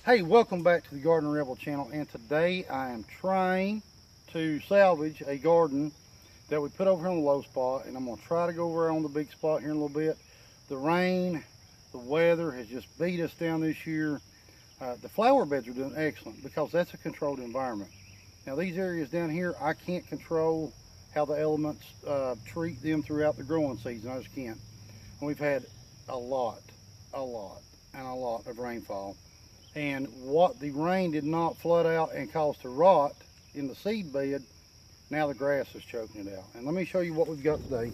Hey, welcome back to the Garden Rebel channel, and today I am trying to salvage a garden that we put over here on the low spot, and I'm going to try to go over on the big spot here in a little bit. The rain, the weather has just beat us down this year. The flower beds are doing excellent because that's a controlled environment. Now these areas down here, I can't control how the elements treat them throughout the growing season. I just can't. And we've had a lot of rainfall. And what the rain did not flood out and cause to rot in the seed bed, now the grass is choking it out. And let me show you what we've got today.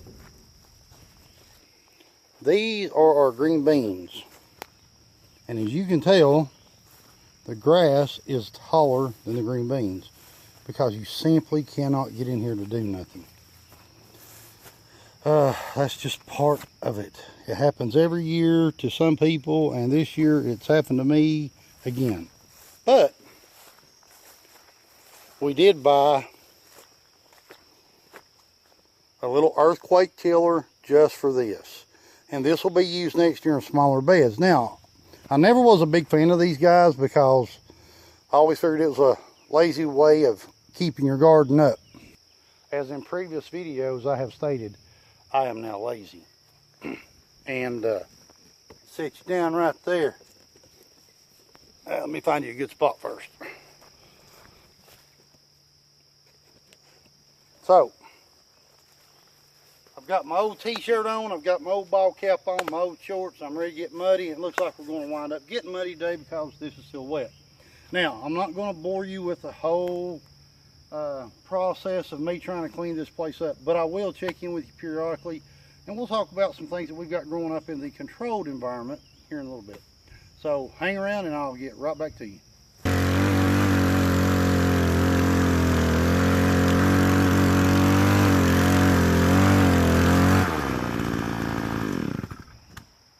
These are our green beans. And as you can tell, the grass is taller than the green beans because you simply cannot get in here to do nothing. That's just part of it. It happens every year to some people, and this year it's happened to me again. But we did buy a little earthquake tiller just for this, and this will be used next year in smaller beds. Now, I never was a big fan of these guys because I always figured it was a lazy way of keeping your garden up. As in previous videos I have stated, I am now lazy. And sit you down right there. Let me find you a good spot first. So, I've got my old t-shirt on, I've got my old ball cap on, my old shorts, I'm ready to get muddy. It looks like we're going to wind up getting muddy today because this is still wet. Now, I'm not going to bore you with the whole process of me trying to clean this place up, but I will check in with you periodically, and we'll talk about some things that we've got growing up in the controlled environment here in a little bit. So hang around and I'll get right back to you.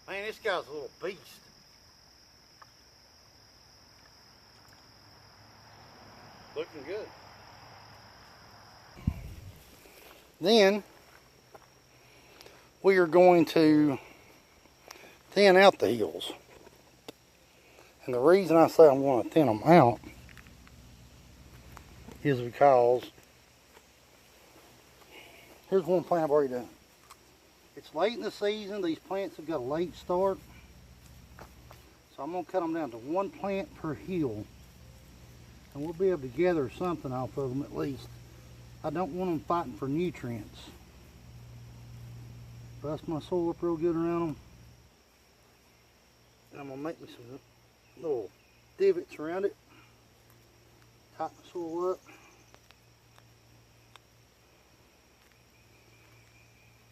Man, this guy's a little beast. Looking good. Then we are going to thin out the hills. And the reason I say I'm going to thin them out is because here's one plant I've already done. It's late in the season. These plants have got a late start. So I'm going to cut them down to one plant per hill. And we'll be able to gather something off of them at least. I don't want them fighting for nutrients. Bust my soil up real good around them. And I'm going to make me some little divots around it. Tighten the soil up.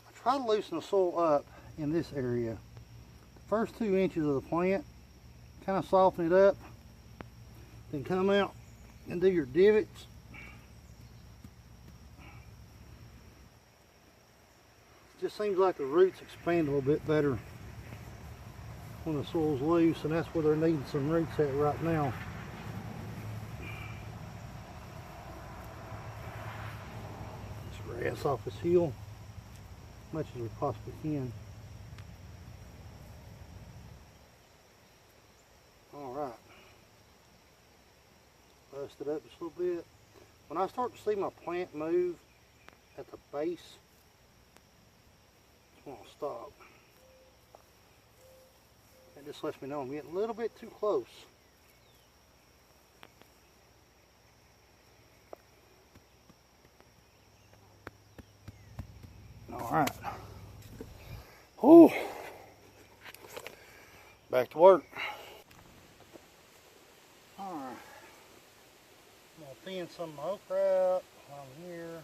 I try to loosen the soil up in this area. The first 2 inches of the plant, kind of soften it up. Then come out and do your divots. It just seems like the roots expand a little bit better when the soil's loose, and that's where they're needing some roots at right now. Just grass off this hill as much as we possibly can. Alright. Bust it up just a little bit. When I start to see my plant move at the base, I just want to stop. It just lets me know I'm getting a little bit too close. Alright. Whew. Back to work. Alright. I'm going to thin some of my okra out while I'm here.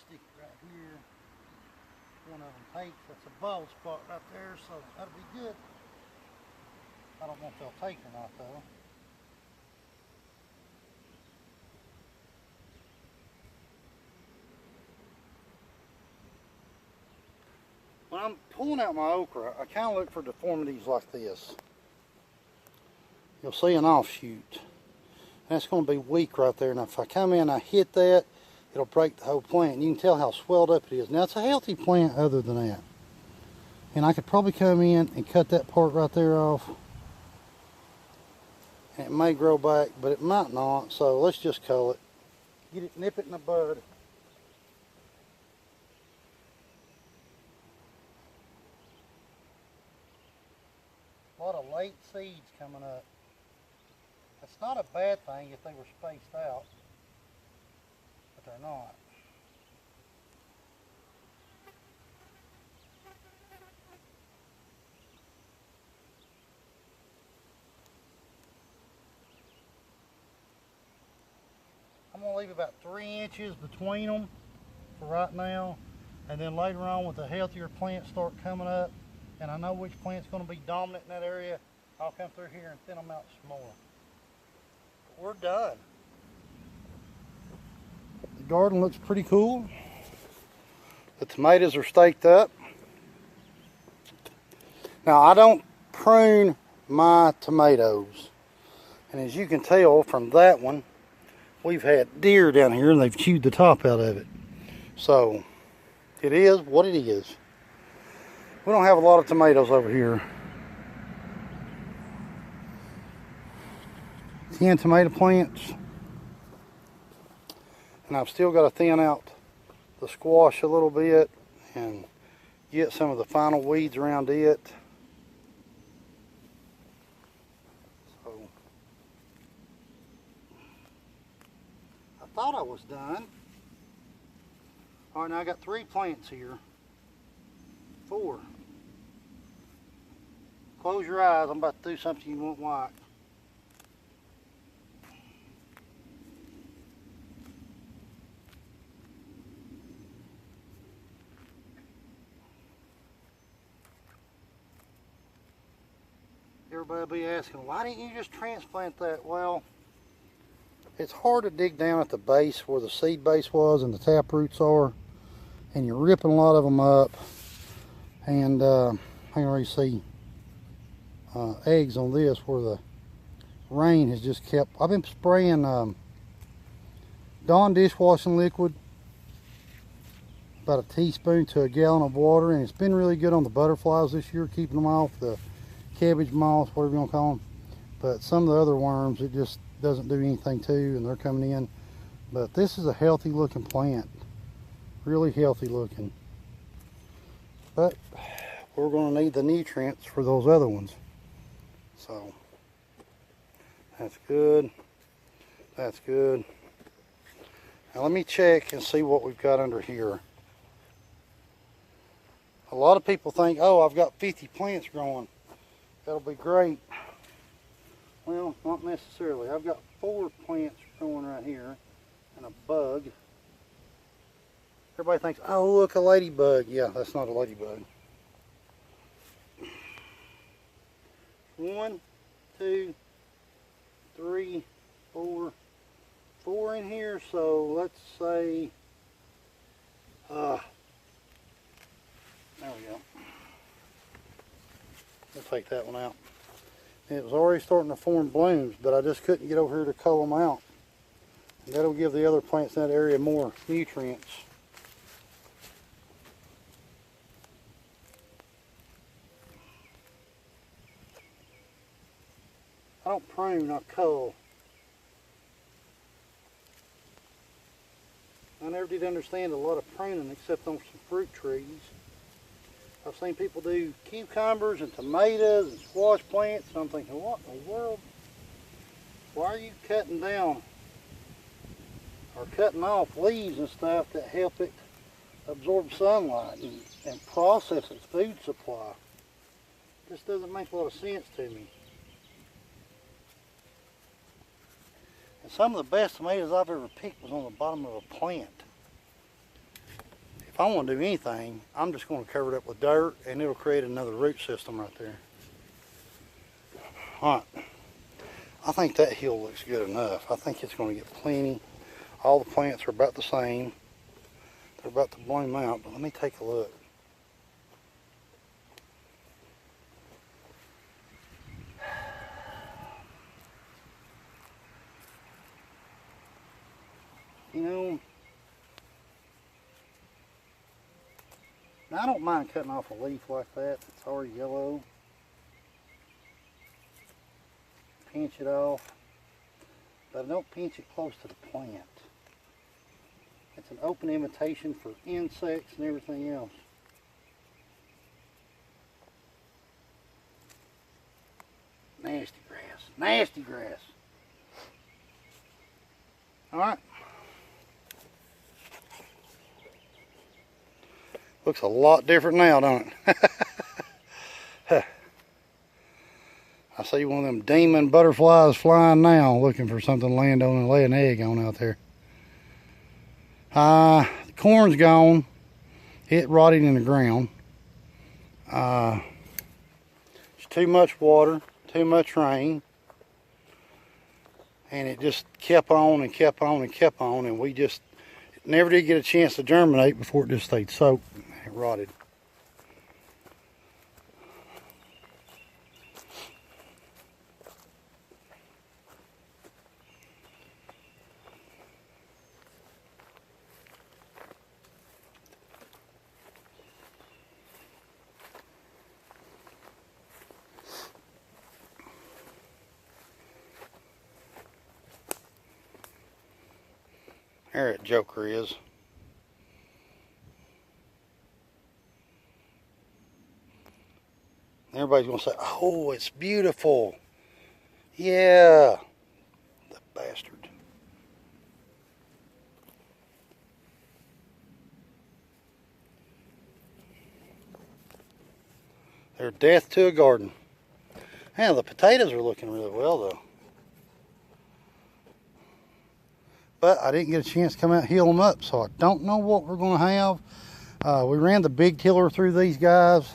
Stick it right here. One of them takes. That's a bald spot right there, so that'll be good. I don't know if they'll take or not though. I'm pulling out my okra, I kind of look for deformities like this. You'll see an offshoot. That's going to be weak right there. Now if I come in and I hit that, it'll break the whole plant. You can tell how swelled up it is. Now it's a healthy plant other than that. And I could probably come in and cut that part right there off. And it may grow back, but it might not. So let's just cull it. Get it, nip it in the bud. A lot of late seeds coming up. That's not a bad thing if they were spaced out, but they're not. I'm going to leave about 3 inches between them for right now, and then later on when the healthier plants start coming up, and I know which plant's going to be dominant in that area, I'll come through here and thin them out some more. But we're done. The garden looks pretty cool. The tomatoes are staked up. Now I don't prune my tomatoes, and as you can tell from that one, we've had deer down here and they've chewed the top out of it. So it is what it is. We don't have a lot of tomatoes over here. 10 tomato plants. And I've still got to thin out the squash a little bit and get some of the final weeds around it. So I thought I was done. All right, now I got 3 plants here. 4. Close your eyes. I'm about to do something you won't like. Everybody will be asking, why didn't you just transplant that? Well, it's hard to dig down at the base where the seed base was and the tap roots are, and you're ripping a lot of them up. And I can already see eggs on this where the rain has just kept. I've been spraying Dawn dishwashing liquid, about a teaspoon to a gallon of water, and it's been really good on the butterflies this year, keeping them off, the cabbage moths, whatever you want to call them. But some of the other worms, it just doesn't do anything to, and they're coming in. But this is a healthy looking plant, really healthy looking. But we're going to need the nutrients for those other ones. So that's good. That's good. Now let me check and see what we've got under here. A lot of people think, oh, I've got 50 plants growing. That'll be great. Well, not necessarily. I've got 4 plants growing right here and a bug. Everybody thinks, oh, look, a ladybug. Yeah, that's not a ladybug. 1, 2, 3, 4. 4 in here, so let's say, there we go. We'll take that one out. It was already starting to form blooms, but I just couldn't get over here to cull them out. And that'll give the other plants in that area more nutrients. I don't prune, I cull. I never did understand a lot of pruning except on some fruit trees. I've seen people do cucumbers and tomatoes and squash plants, and I'm thinking, what in the world? Why are you cutting down or cutting off leaves and stuff that help it absorb sunlight and process its food supply? This doesn't make a lot of sense to me. And some of the best tomatoes I've ever picked was on the bottom of a plant. If I want to do anything, I'm just going to cover it up with dirt and it'll create another root system right there. Alright, I think that hill looks good enough. I think it's going to get plenty. All the plants are about the same. They're about to bloom out, but let me take a look. You know, now I don't mind cutting off a leaf like that. It's already yellow. Pinch it off, but I don't pinch it close to the plant. It's an open invitation for insects and everything else. Nasty grass, nasty grass. All right. Looks a lot different now, don't it? I see one of them demon butterflies flying now, looking for something to land on and lay an egg on out there. The corn's gone. It rotted in the ground. It's too much water, too much rain. And it just kept on and kept on and kept on, and we just never did get a chance to germinate before it just stayed soaked. It rotted. There that joker is. Everybody's going to say, oh, it's beautiful. Yeah. The bastard. They're death to a garden. Yeah, the potatoes are looking really well, though. But I didn't get a chance to come out and heal them up, so I don't know what we're going to have. We ran the big tiller through these guys.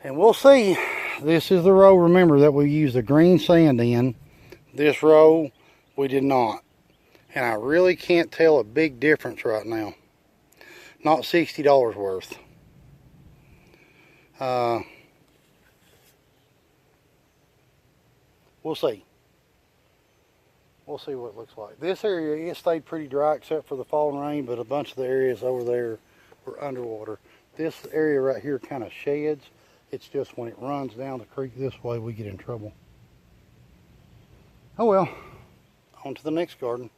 And we'll see. This is the row, remember, that we used the green sand in. This row, we did not. And I really can't tell a big difference right now. Not $60 worth. We'll see. We'll see what it looks like. This area, it stayed pretty dry except for the falling rain, but a bunch of the areas over there were underwater. This area right here kind of sheds. It's just when it runs down the creek this way, we get in trouble. Oh well, on to the next garden.